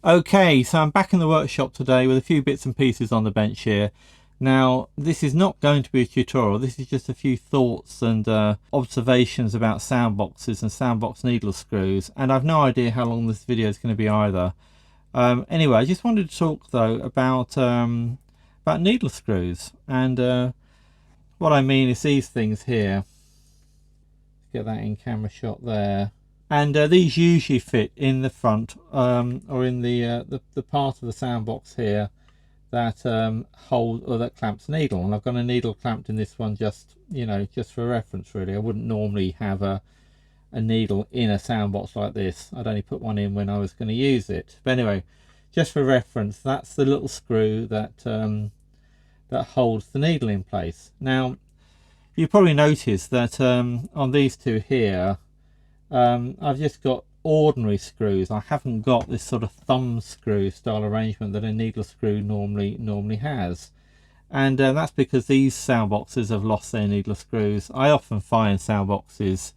Okay, so I'm back in the workshop today with a few bits and pieces on the bench here. Now, this is not going to be a tutorial. This is just a few thoughts and observations about sound boxes and soundbox needle screws, and I've no idea how long this video is going to be either. Anyway, I just wanted to talk though about needle screws, and what I mean is these things here. Get that in camera shot there. And these usually fit in the front or in the part of the sound box here that hold or that clamps the needle. And I've got a needle clamped in this one just for reference really. I wouldn't normally have a needle in a sound box like this. I'd only put one in when I was going to use it. But anyway, just for reference, that's the little screw that that holds the needle in place. Now, you probably noticed that on these two here, I've just got ordinary screws. I haven't got this sort of thumb screw style arrangement that a needle screw normally has, and that's because these sound boxes have lost their needle screws. I often find sound boxes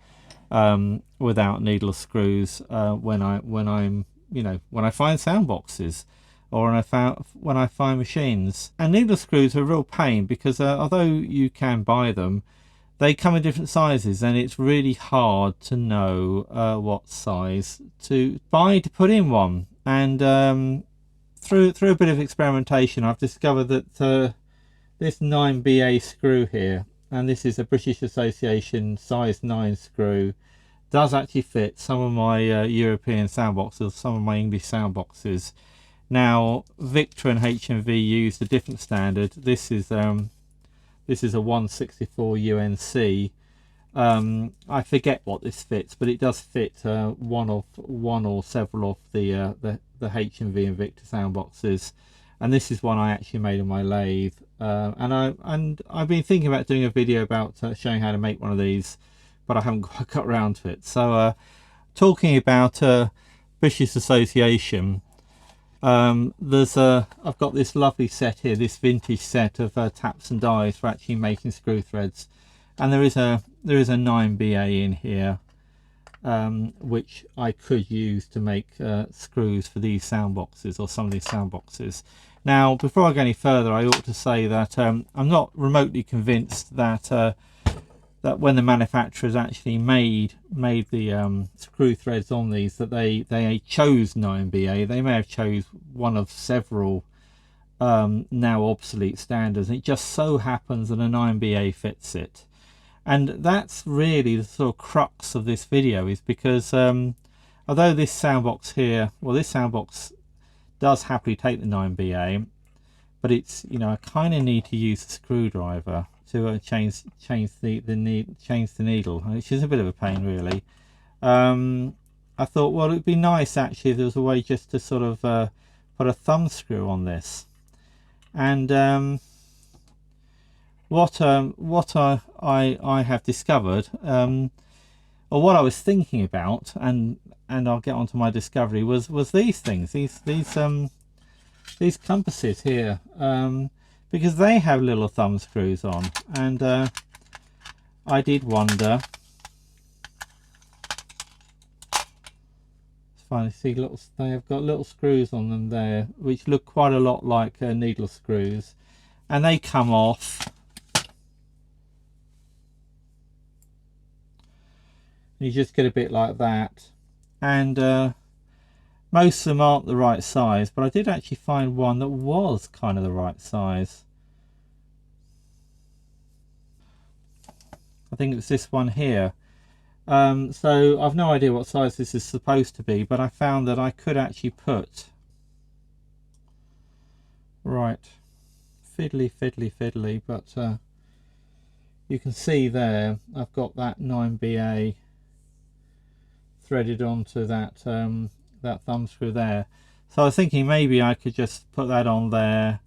without needle screws when I find sound boxes, or when I find machines. And needle screws are a real pain because although you can buy them, they come in different sizes, and it's really hard to know what size to buy to put in one. And through a bit of experimentation, I've discovered that this 9BA screw here, and this is a British Association size 9 screw, does actually fit some of my European sound boxes, some of my English sound boxes. Now, Victor and HMV used a different standard. This is a 164 UNC. I forget what this fits, but it does fit one or several of the HMV and Victor sound boxes, and this is one I actually made on my lathe. And I've been thinking about doing a video about showing how to make one of these, but I haven't quite got around to it. So talking about British Association, I've got this lovely set here, this vintage set of taps and dies for actually making screw threads, and there is a 9BA in here which I could use to make screws for these sound boxes, or some of these sound boxes. Now, before I go any further, I ought to say that I'm not remotely convinced that that when the manufacturers actually made the screw threads on these, that they chose 9BA. They may have chose one of several now obsolete standards. It just so happens that a 9BA fits it, and that's really the sort of crux of this video, is because although this soundbox here, well, this soundbox does happily take the 9BA, but it's, I kind of need to use a screwdriver to change the needle, which is a bit of a pain really. I thought, well, it'd be nice actually if there was a way just to sort of put a thumb screw on this. And what I have discovered, or what I was thinking about, and I'll get onto my discovery, was these things, these compasses here, because they have little thumb screws on, and I did wonder. It's funny, see, they have got little screws on them there, which look quite a lot like needle screws, and they come off. You just get a bit like that, and most of them aren't the right size, but I did actually find one that was kind of the right size. I think it's this one here. So I've no idea what size this is supposed to be, but I found that I could actually put, right, fiddly, but you can see there I've got that 9BA threaded onto that that thumb screw there. So I was thinking maybe I could just put that on there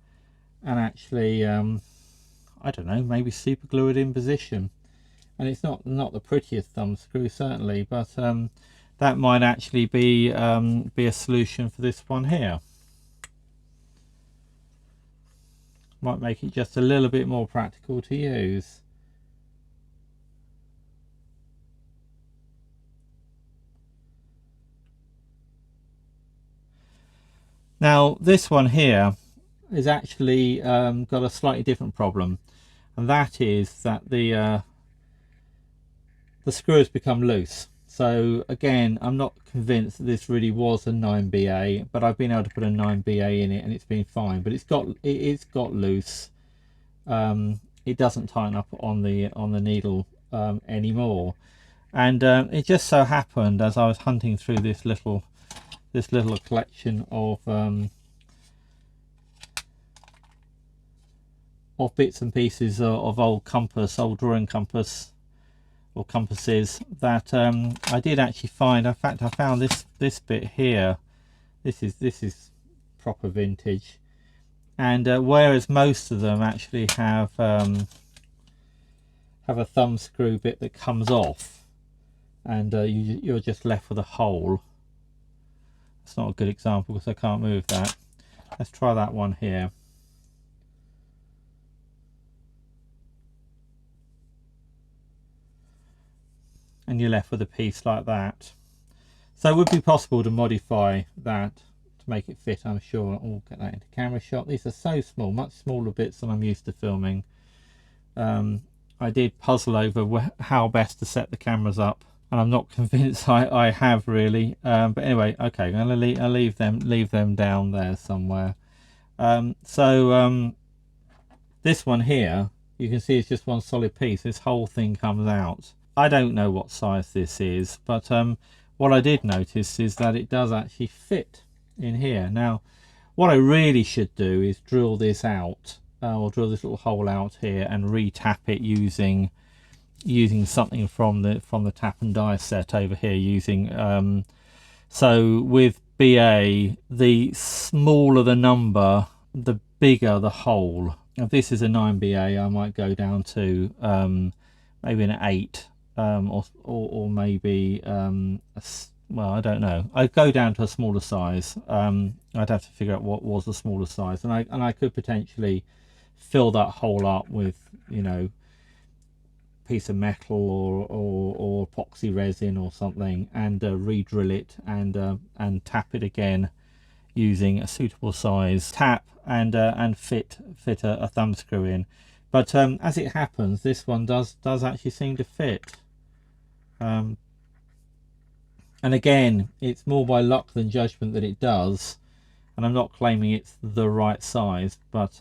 and actually I don't know, maybe super glue it in position. And it's not the prettiest thumb screw certainly, but that might actually be a solution for this one here. Might make it just a little bit more practical to use. Now this one here is actually got a slightly different problem, and that is that the screw has become loose. So again, I'm not convinced that this really was a 9BA, but I've been able to put a 9BA in it and it's been fine. But it's got loose. It doesn't tighten up on the needle anymore. And it just so happened, as I was hunting through this little collection of bits and pieces of old drawing compass or compasses, that I did actually find. In fact, I found this bit here. This is proper vintage, and whereas most of them actually have a thumb screw bit that comes off, and you're just left with a hole. It's not a good example because I can't move that. Let's try that one here. And you're left with a piece like that. So it would be possible to modify that to make it fit, I'm sure. I'll get that into camera shot. These are so small, much smaller bits than I'm used to filming. I did puzzle over how best to set the cameras up, and I'm not convinced I have really. But anyway, okay, I'll leave them down there somewhere. This one here, you can see it's just one solid piece. This whole thing comes out. I don't know what size this is, but what I did notice is that it does actually fit in here. Now, what I really should do is drill this out, or drill this little hole out here and re-tap it using something from the tap and die set over here. Using so with BA, the smaller the number, the bigger the hole. If this is a 9BA, I might go down to maybe an 8. Or maybe well, I don't know. I'd go down to a smaller size. I'd have to figure out what was the smaller size, and I could potentially fill that hole up with, you know, piece of metal or epoxy resin or something, and re-drill it and tap it again using a suitable size tap and fit a thumb screw in. But as it happens, this one does actually seem to fit. And again, it's more by luck than judgment that it does, and I'm not claiming it's the right size, but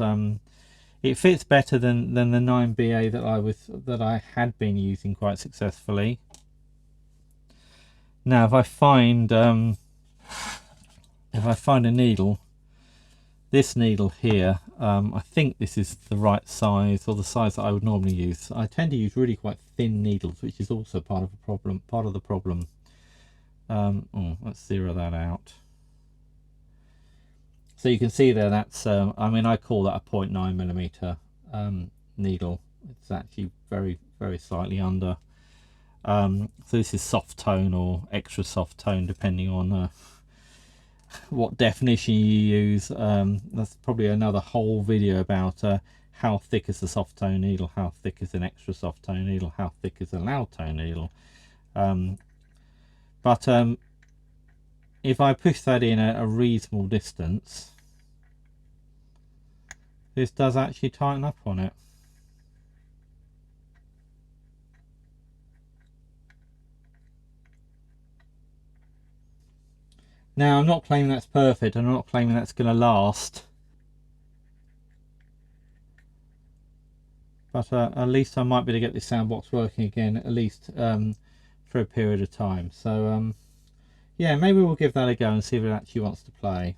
it fits better than the 9BA that I had been using quite successfully. Now, if I find a needle, this needle here, I think this is the right size, or the size that I would normally use. I tend to use really quite thin needles, which is also part of the problem. Let's zero that out. So you can see there, that's I mean, I call that a 0.9mm needle. It's actually very, very slightly under. So this is soft tone or extra soft tone, depending on what definition you use. That's probably another whole video about how thick is a soft tone needle, how thick is an extra soft tone needle, how thick is a loud tone needle. But if I push that in a reasonable distance, this does actually tighten up on it. Now, I'm not claiming that's perfect, and I'm not claiming that's going to last, but at least I might be able to get this Soundbox working again, at least for a period of time. So yeah, maybe we'll give that a go and see if it actually wants to play.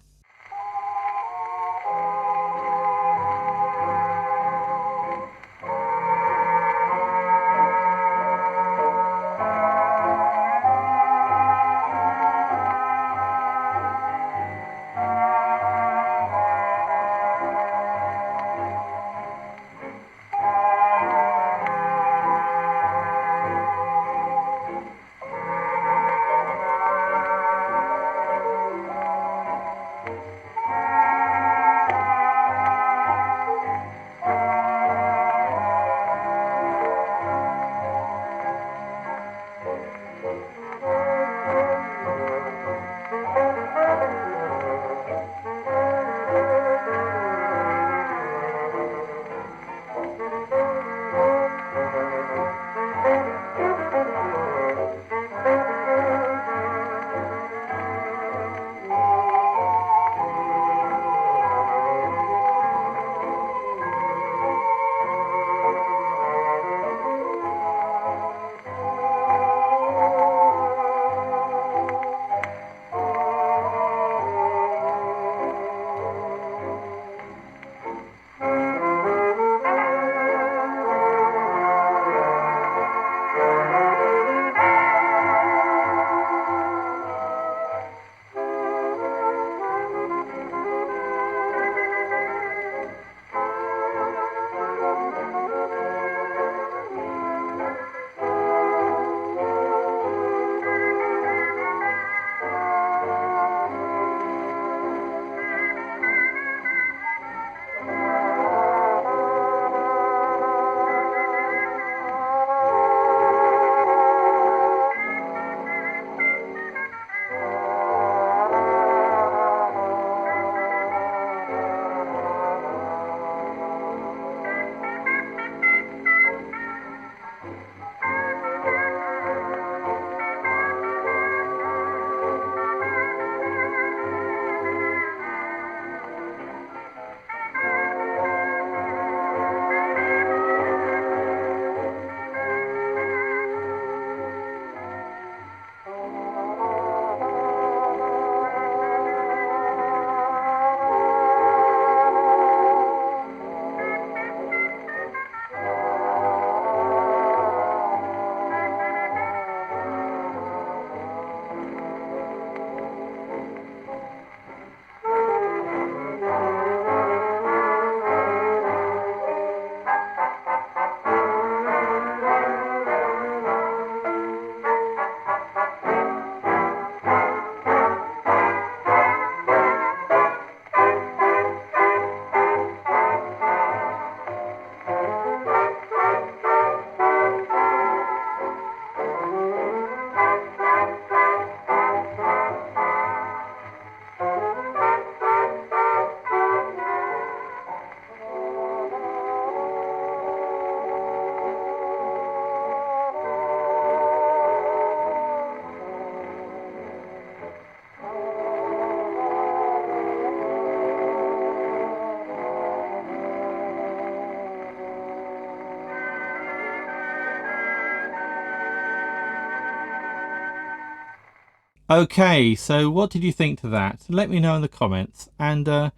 Okay, so what did you think to that? Let me know in the comments, and if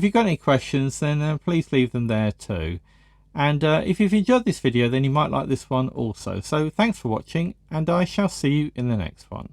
you've got any questions, then please leave them there too. And if you've enjoyed this video, then you might like this one also. So thanks for watching, and I shall see you in the next one.